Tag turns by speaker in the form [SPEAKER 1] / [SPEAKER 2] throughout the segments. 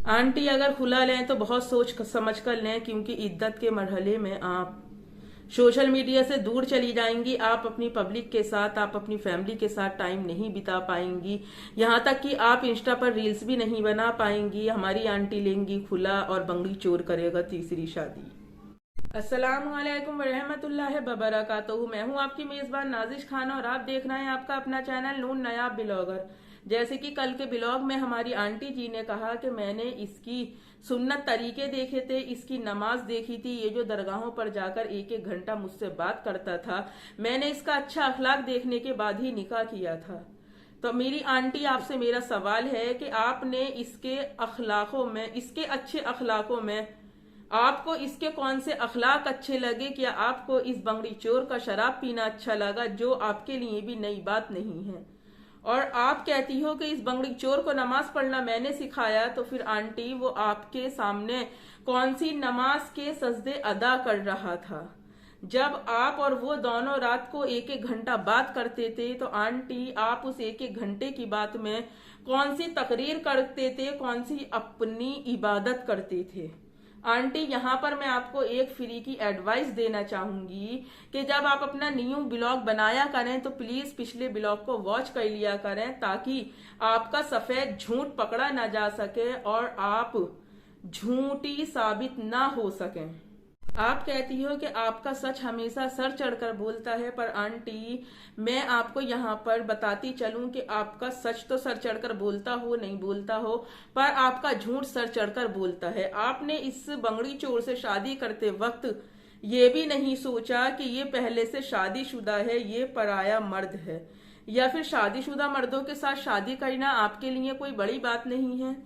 [SPEAKER 1] Aunty अगर खुला लें तो बहुत सोच समझ कर लें, क्योंकि इद्दत के मरहले में आप सोशल मीडिया से दूर चली जाएंगी। आप अपनी पब्लिक के साथ, आप अपनी फैमिली के साथ टाइम नहीं बिता पाएंगी। यहाँ तक कि आप इंस्टा पर रील्स भी नहीं बना पाएंगी। हमारी आंटी लेंगी खुला और बंगड़ी चोर करेगा तीसरी शादी। अस्सलाम वालेकुम रहमतुल्लाहि व बरकातहू। मैं हूँ आपकी मेजबान नाजिश खान और आप देख रहे हैं आपका अपना चैनल नून नायाब ब्लॉगर। जैसे कि कल के ब्लॉग में हमारी आंटी जी ने कहा कि मैंने इसकी सुन्नत तरीके देखे थे, इसकी नमाज देखी थी, ये जो दरगाहों पर जाकर एक एक घंटा मुझसे बात करता था, मैंने इसका अच्छा अखलाक देखने के बाद ही निकाह किया था। तो मेरी आंटी आपसे मेरा सवाल है कि आपने इसके अखलाकों में, इसके अच्छे अखलाकों में आपको इसके कौन से अखलाक अच्छे लगे? क्या आपको इस बंगड़ी चोर का शराब पीना अच्छा लगा, जो आपके लिए भी नई बात नहीं है? और आप कहती हो कि इस बंगड़ी चोर को नमाज पढ़ना मैंने सिखाया, तो फिर आंटी वो आपके सामने कौन सी नमाज के सजदे अदा कर रहा था? जब आप और वो दोनों रात को एक एक घंटा बात करते थे, तो आंटी आप उस एक एक घंटे की बात में कौन सी तकरीर करते थे, कौन सी अपनी इबादत करते थे? आंटी यहाँ पर मैं आपको एक फ्री की एडवाइस देना चाहूंगी कि जब आप अपना न्यू ब्लॉग बनाया करें तो प्लीज पिछले ब्लॉग को वॉच कर लिया करें, ताकि आपका सफेद झूठ पकड़ा ना जा सके और आप झूठी साबित ना हो सकें। आप कहती हो कि आपका सच हमेशा सर चढ़कर बोलता है, पर आंटी मैं आपको यहाँ पर बताती चलूं कि आपका सच तो सर चढ़कर बोलता हो नहीं बोलता हो, पर आपका झूठ सर चढ़कर बोलता है। आपने इस बंगड़ी चोर से शादी करते वक्त ये भी नहीं सोचा कि ये पहले से शादीशुदा है, ये पराया मर्द है, या फिर शादीशुदा मर्दों के साथ शादी करना आपके लिए कोई बड़ी बात नहीं है।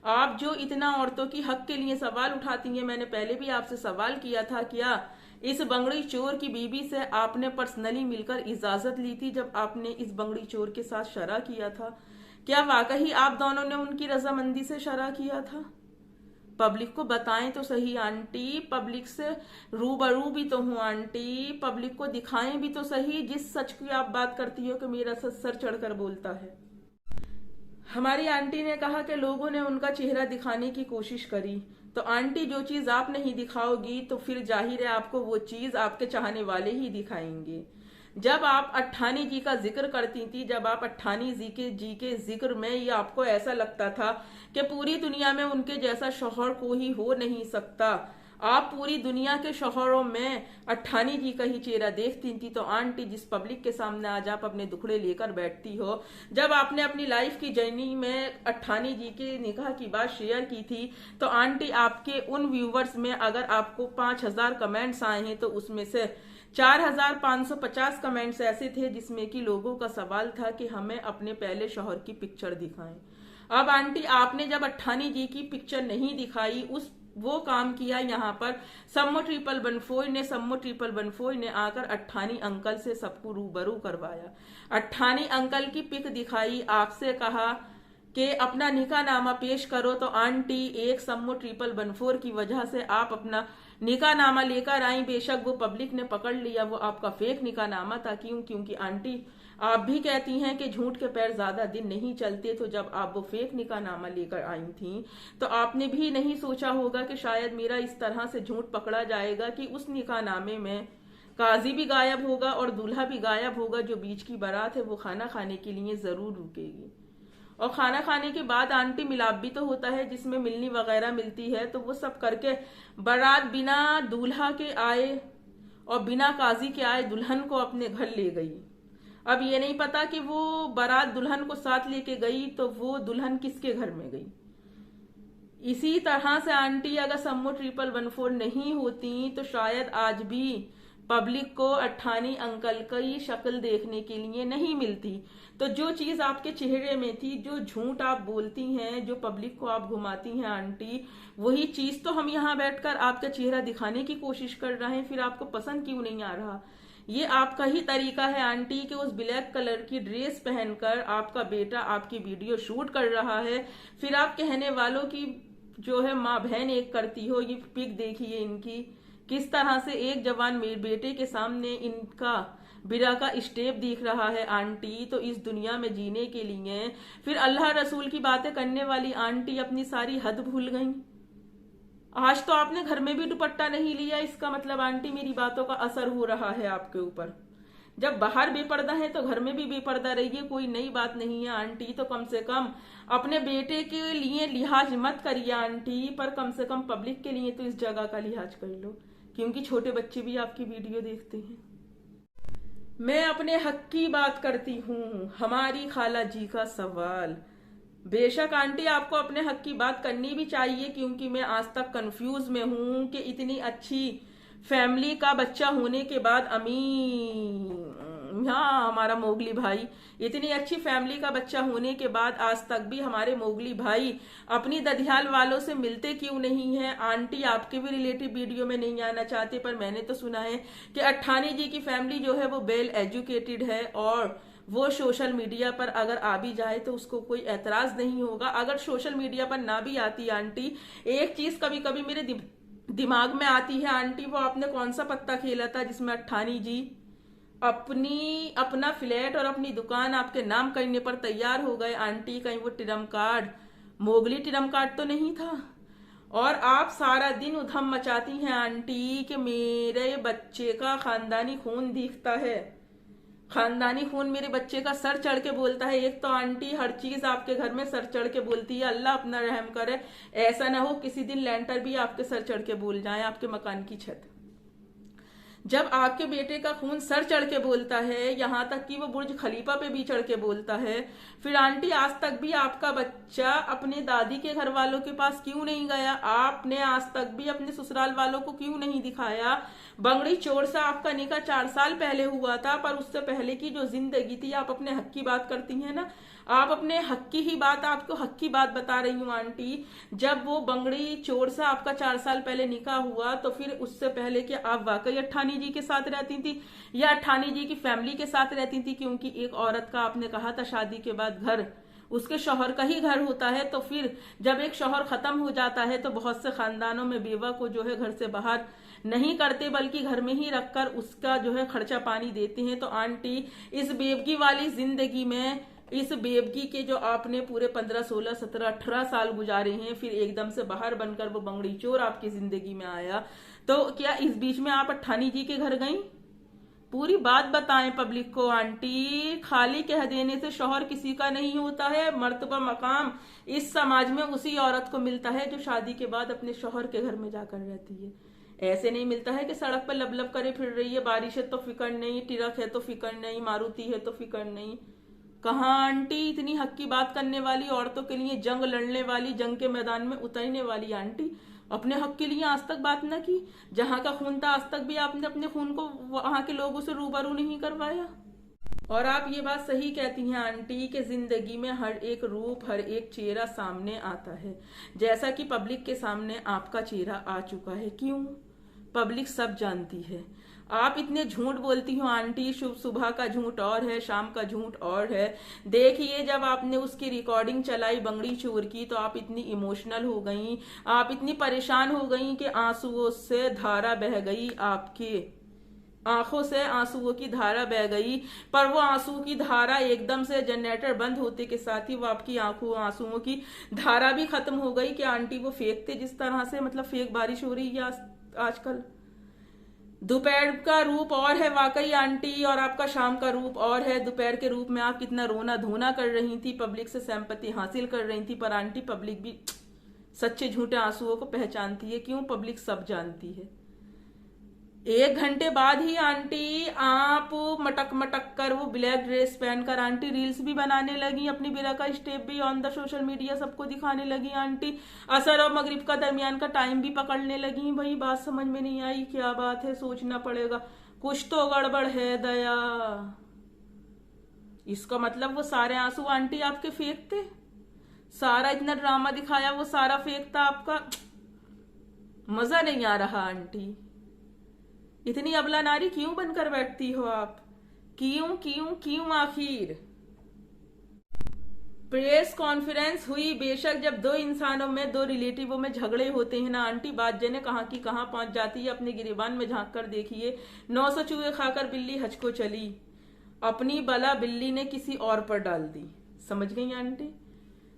[SPEAKER 1] आप जो इतना औरतों की हक के लिए सवाल उठाती हैं, मैंने पहले भी आपसे सवाल किया था, क्या इस बंगड़ी चोर की बीबी से आपने पर्सनली मिलकर इजाजत ली थी जब आपने इस बंगड़ी चोर के साथ शरा किया था? क्या वाकई आप दोनों ने उनकी रजामंदी से शरा किया था? पब्लिक को बताएं तो सही आंटी, पब्लिक से रूबरू भी तो हूं आंटी, पब्लिक को दिखाएं भी तो सही जिस सच की आप बात करती हो कि मेरा सच सर चढ़कर बोलता है। हमारी आंटी ने कहा कि लोगों ने उनका चेहरा दिखाने की कोशिश करी, तो आंटी जो चीज आप नहीं दिखाओगी तो फिर जाहिर है आपको वो चीज आपके चाहने वाले ही दिखाएंगे। जब आप अट्ठानी जी का जिक्र करती थी, जब आप अट्ठानी जी के जिक्र में ये आपको ऐसा लगता था कि पूरी दुनिया में उनके जैसा शौहर कोई हो नहीं सकता, आप पूरी दुनिया के शौहरों में अट्ठानी जी का ही चेहरा देखती थी, तो आंटी जिस पब्लिक के सामने आज आप अपने दुखड़े लेकर बैठती हो, जब आपने अपनी लाइफ की जर्नी में अट्ठानी जी के निकाह की बात शेयर की थी, तो आंटी आपके उन व्यूवर्स में अगर आपको 5,000 कमेंट्स आए हैं तो उसमें से 4,550 कमेंट्स ऐसे थे जिसमें कि लोगों का सवाल था कि हमें अपने पहले शौहर की पिक्चर दिखाएं। अब आंटी आपने जब अट्ठानी जी की पिक्चर नहीं दिखाई, उस वो काम किया यहाँ पर सम्मो ट्रिपल वन फोर ने आकर अट्ठानी अंकल से सबको रूबरू करवाया। अट्ठानी अंकल की पिक दिखाई, आपसे कहा कि अपना निकाहनामा पेश करो, तो आंटी एक सम्मो 1114 की वजह से आप अपना निकाहनामा लेकर आई। बेशक वो पब्लिक ने पकड़ लिया, वो आपका फेक निकाहनामा था। क्यों? क्योंकि आंटी आप भी कहती हैं कि झूठ के पैर ज्यादा दिन नहीं चलते, तो जब आप वो फेक निकाहनामा लेकर आई थी तो आपने भी नहीं सोचा होगा कि शायद मेरा इस तरह से झूठ पकड़ा जाएगा कि उस निकाहनामे में काजी भी गायब होगा और दूल्हा भी गायब होगा। जो बीच की बारात है वो खाना खाने के लिए जरूर रुकेगी, और खाना खाने के बाद आंटी मिलाप भी तो होता है जिसमें मिलनी वगैरह मिलती है, तो वो सब करके बारात बिना दूल्हा के आए और बिना काजी के आए दुल्हन को अपने घर ले गई। अब ये नहीं पता कि वो बारात दुल्हन को साथ लेके गई तो वो दुल्हन किसके घर में गई। इसी तरह से आंटी अगर सम्मो 1114 नहीं होती तो शायद आज भी पब्लिक को अट्ठानी अंकल की शक्ल देखने के लिए नहीं मिलती। तो जो चीज आपके चेहरे में थी, जो झूठ आप बोलती हैं, जो पब्लिक को आप घुमाती हैं आंटी, वही चीज तो हम यहाँ बैठकर आपका चेहरा दिखाने की कोशिश कर रहे हैं। फिर आपको पसंद क्यों नहीं आ रहा? ये आपका ही तरीका है आंटी कि उस ब्लैक कलर की ड्रेस पहनकर आपका बेटा आपकी वीडियो शूट कर रहा है, फिर आप कहने वालों की जो है माँ बहन एक करती हो। ये पिक देखिए इनकी, किस तरह से एक जवान मेरे बेटे के सामने इनका बिरा का स्टेप दिख रहा है आंटी, तो इस दुनिया में जीने के लिए फिर अल्लाह रसूल की बातें करने वाली आंटी अपनी सारी हद भूल गई। आज तो आपने घर में भी दुपट्टा नहीं लिया, इसका मतलब आंटी मेरी बातों का असर हो रहा है आपके ऊपर। जब बाहर बेपर्दा है तो घर में भी बेपर्दा रहिए, कोई नई बात नहीं है आंटी। तो कम से कम अपने बेटे के लिए लिहाज मत करिए आंटी, पर कम से कम पब्लिक के लिए तो इस जगह का लिहाज कर लो, क्योंकि छोटे बच्चे भी आपकी वीडियो देखते हैं। मैं अपने हक की बात करती हूँ, हमारी खाला जी का सवाल। बेशक आंटी आपको अपने हक की बात करनी भी चाहिए, क्योंकि मैं आज तक कंफ्यूज में हूं कि इतनी अच्छी फैमिली का बच्चा होने के बाद हाँ हमारा मोगली भाई, इतनी अच्छी फैमिली का बच्चा होने के बाद आज तक भी हमारे मोगली भाई अपनी दधियाल वालों से मिलते क्यों नहीं है। आंटी आपके भी रिलेटिव वीडियो में नहीं आना चाहते, पर मैंने तो सुना है कि अट्ठानी जी की फैमिली जो है वो वेल एजुकेटेड है, और वो सोशल मीडिया पर अगर आ भी जाए तो उसको कोई एतराज नहीं होगा। अगर सोशल मीडिया पर ना भी आती आंटी, एक चीज कभी कभी मेरे दिमाग में आती है आंटी, वो आपने कौन सा पत्ता खेला था जिसमें अट्ठानी जी अपना फ्लैट और अपनी दुकान आपके नाम करने पर तैयार हो गए आंटी। कहीं वो टिरम कार्ड, मोगली टिरम कार्ड तो नहीं था? और आप सारा दिन उधम मचाती हैं आंटी कि मेरे बच्चे का खानदानी खून दिखता है, खानदानी खून मेरे बच्चे का सर चढ़ के बोलता है। एक तो आंटी हर चीज आपके घर में सर चढ़ के बोलती है, अल्लाह अपना रहम करे, ऐसा ना हो किसी दिन लैंटर भी आपके सर चढ़ के बोल जाए, आपके मकान की छत। जब आपके बेटे का खून सर चढ़ के बोलता है, यहां तक कि वो बुर्ज खलीफा पे भी चढ़ के बोलता है, फिर आंटी आज तक भी आपका बच्चा अपने दादी के घर वालों के पास क्यों नहीं गया? आपने आज तक भी अपने ससुराल वालों को क्यों नहीं दिखाया? बंगड़ी चोर से आपका निकाह 4 साल पहले हुआ था, पर उससे पहले की जो जिंदगी थी, आप अपने हक की बात करती हैं ना, आप अपने हक की ही बात, आपको हक की बात बता रही हूँ आंटी। जब वो बंगड़ी चोर से आपका 4 साल पहले निकाह हुआ, तो फिर उससे पहले कि आप वाकई अट्ठानी जी के साथ रहती थी या अट्ठानी जी की फैमिली के साथ रहती थी? क्योंकि एक औरत का आपने कहा था शादी के बाद घर उसके शौहर का ही घर होता है, तो फिर जब एक शौहर खत्म हो जाता है तो बहुत से खानदानों में बेवा को जो है घर से बाहर नहीं करते, बल्कि घर में ही रखकर उसका जो है खर्चा पानी देते हैं। तो आंटी इस बेवगी वाली जिंदगी में, इस बेवगी के जो आपने पूरे 15, 16, 17, 18 साल गुजारे हैं, फिर एकदम से बाहर बनकर वो बंगड़ी चोर आपकी जिंदगी में आया, तो क्या इस बीच में आप अट्ठानी जी के घर गई? पूरी बात बताएं पब्लिक को आंटी। खाली कह देने से शौहर किसी का नहीं होता है, मर्तबा मकाम इस समाज में उसी औरत को मिलता है जो शादी के बाद अपने शौहर के घर में जाकर रहती है। ऐसे नहीं मिलता है कि सड़क पर लब करे फिर रही है, बारिश है तो फिक्र नहीं, टिरक है तो फिक्र नहीं, मारुति है तो फिक्र नहीं। कहाँ आंटी इतनी हक की बात करने वाली, औरतों के लिए जंग लड़ने वाली, जंग के मैदान में उतरने वाली आंटी, अपने हक के लिए आज तक बात न की? जहां का खून था आज तक भी आपने अपने खून को वहां के लोगों से रूबरू नहीं करवाया। और आप ये बात सही कहती हैं आंटी कि जिंदगी में हर एक रूप, हर एक चेहरा सामने आता है, जैसा कि पब्लिक के सामने आपका चेहरा आ चुका है। क्यों? पब्लिक सब जानती है। आप इतने झूठ बोलती हो आंटी, शुभ सुबह का झूठ और है, शाम का झूठ और है। देखिए जब आपने उसकी रिकॉर्डिंग चलाई बंगड़ी चोर की, तो आप इतनी इमोशनल हो गई, आप इतनी परेशान हो गई कि आंसुओं से धारा बह गई, आपके आंखों से आंसुओं की धारा बह गई। पर वो आंसू की धारा एकदम से जनरेटर बंद होते के साथ ही वो आपकी आंसुओं की धारा भी खत्म हो गई कि आंटी वो फेंकते जिस तरह से, मतलब फेक बारिश हो रही है आजकल। दोपहर का रूप और है वाकई आंटी, और आपका शाम का रूप और है। दोपहर के रूप में आप कितना रोना धोना कर रही थी, पब्लिक से सिंपैथी हासिल कर रही थी, पर आंटी पब्लिक भी सच्चे झूठे आंसुओं को पहचानती है। क्यों? पब्लिक सब जानती है। 1 घंटे बाद ही आंटी आप मटक मटक कर वो ब्लैक ड्रेस पहनकर आंटी रील्स भी बनाने लगी, अपनी बिरा का स्टेप भी ऑन द सोशल मीडिया सबको दिखाने लगी आंटी। असर और मगरिब का दरमियान का टाइम भी पकड़ने लगी। भाई बात समझ में नहीं आई, क्या बात है, सोचना पड़ेगा, कुछ तो गड़बड़ है दया। इसका मतलब वो सारे आंसू आंटी आपके फेक थे, सारा इतना ड्रामा दिखाया वो सारा फेक था आपका। मजा नहीं आ रहा आंटी। इतनी अबला नारी क्यों बनकर बैठती हो आप? क्यों क्यों क्यों आखिर? प्रेस कॉन्फ्रेंस हुई। बेशक जब दो इंसानों में, दो रिलेटिवों में झगड़े होते हैं ना आंटी, बात जने कहाँ की कहाँ पहुंच जाती है। अपने गिरेबान में झांक कर देखिए। 900 चूहे खाकर बिल्ली हज को चली, अपनी बला बिल्ली ने किसी और पर डाल दी। समझ गई आंटी?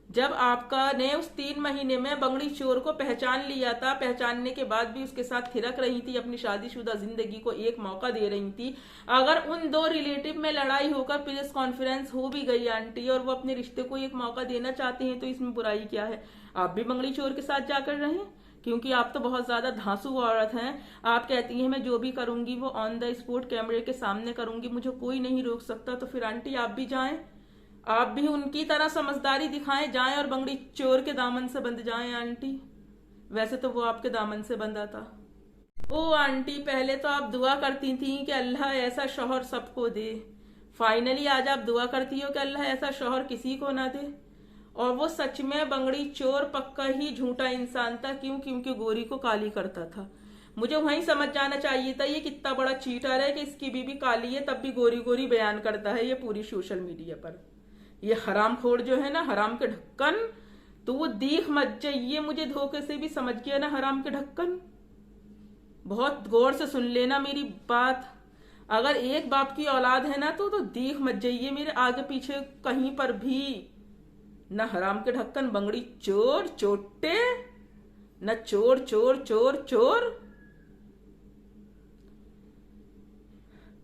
[SPEAKER 1] जब आपका ने उस 3 महीने में बंगड़ी चोर को पहचान लिया था, पहचानने के बाद भी उसके साथ थिरक रही थी, अपनी शादीशुदा जिंदगी को एक मौका दे रही थी। अगर उन दो रिलेटिव में लड़ाई होकर प्रेस कॉन्फ्रेंस हो भी गई आंटी, और वो अपने रिश्ते को एक मौका देना चाहते हैं, तो इसमें बुराई क्या है? आप भी बंगड़ी चोर के साथ जाकर रहें, क्योंकि आप तो बहुत ज्यादा धांसू औरत हैं। आप कहती हैं मैं जो भी करूंगी वो ऑन द स्पॉट कैमरे के सामने करूंगी, मुझे कोई नहीं रोक सकता। तो फिर आंटी आप भी जाएं, आप भी उनकी तरह समझदारी दिखाएं, जाएं और बंगड़ी चोर के दामन से बंध जाएं आंटी। वैसे तो वो आपके दामन से बंधा था। ओ आंटी, पहले तो आप दुआ करती थी कि अल्लाह ऐसा शौहर सबको दे। फाइनली आज आप दुआ करती हो कि अल्लाह ऐसा शौहर किसी को ना दे। और वो सच में बंगड़ी चोर पक्का ही झूठा इंसान था। क्यों? क्योंकि गोरी को काली करता था। मुझे वहीं समझ जाना चाहिए था ये कितना बड़ा चीटर है कि इसकी बीवी काली है तब भी गोरी गोरी बयान करता है ये पूरी सोशल मीडिया पर। ये हरामखोर जो है ना, हराम के ढक्कन, तो वो दीख मत जाइए। मुझे धोखे से भी समझ गया ना हराम के ढक्कन। बहुत गौर से सुन लेना मेरी बात। अगर एक बाप की औलाद है ना तो दीख मत जाइए मेरे आगे पीछे कहीं पर भी। न हराम के ढक्कन बंगड़ी चोर चोटे, न चोर चोर चोर चोर।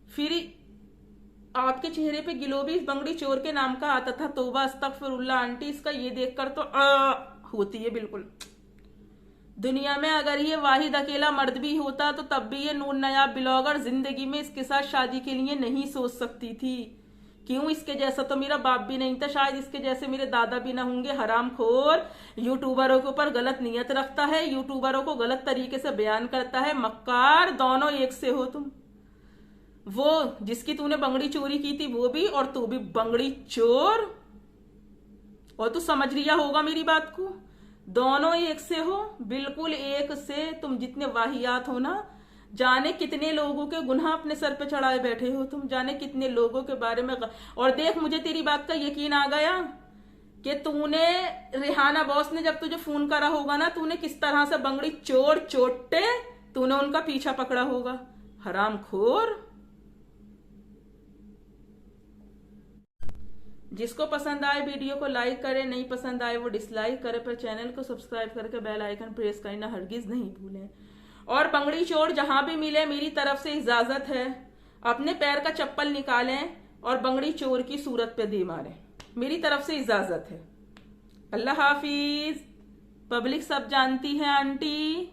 [SPEAKER 1] फिर आपके चेहरे पे गिलोबी इस बंगड़ी चोर के नाम का आता था। तौबा अस्तगफिरुल्लाह आंटी, इसका ये देखकर तो होती है बिल्कुल। दुनिया में अगर ये वाहिद अकेला मर्द भी होता तो तब भी ये नूर नायाब ब्लॉगर जिंदगी में इसके साथ शादी के लिए नहीं सोच सकती थी। क्यों? इसके जैसा तो मेरा बाप भी नहीं था, शायद इसके जैसे मेरे दादा भी ना होंगे। हरामखोर यूट्यूबरों के ऊपर गलत नियत रखता है, यूट्यूबरों को गलत तरीके से बयान करता है। मक्कार, दोनों एक से हो तुम। वो जिसकी तूने बंगड़ी चोरी की थी वो भी, और तू भी बंगड़ी चोर। और तू समझ लिया होगा मेरी बात को। दोनों एक से हो, बिल्कुल एक से। तुम जितने वाहियात हो ना, जाने कितने लोगों के गुनाह अपने सर पे चढ़ाए बैठे हो तुम, जाने कितने लोगों के बारे में। और देख, मुझे तेरी बात का यकीन आ गया कि तूने, रेहाना बॉस ने जब तुझे फोन करा होगा ना, तूने किस तरह से बंगड़ी चोर चोटे तूने उनका पीछा पकड़ा होगा। हरामखोर। जिसको पसंद आए वीडियो को लाइक करे, नहीं पसंद आए वो डिसलाइक करे, पर चैनल को सब्सक्राइब करके बेल आइकन प्रेस करना हरगिज नहीं भूलें। और बंगड़ी चोर जहां भी मिले, मेरी तरफ से इजाजत है, अपने पैर का चप्पल निकालें और बंगड़ी चोर की सूरत पे दे मारें। मेरी तरफ से इजाजत है। अल्लाह हाफिज। पब्लिक सब जानती है आंटी।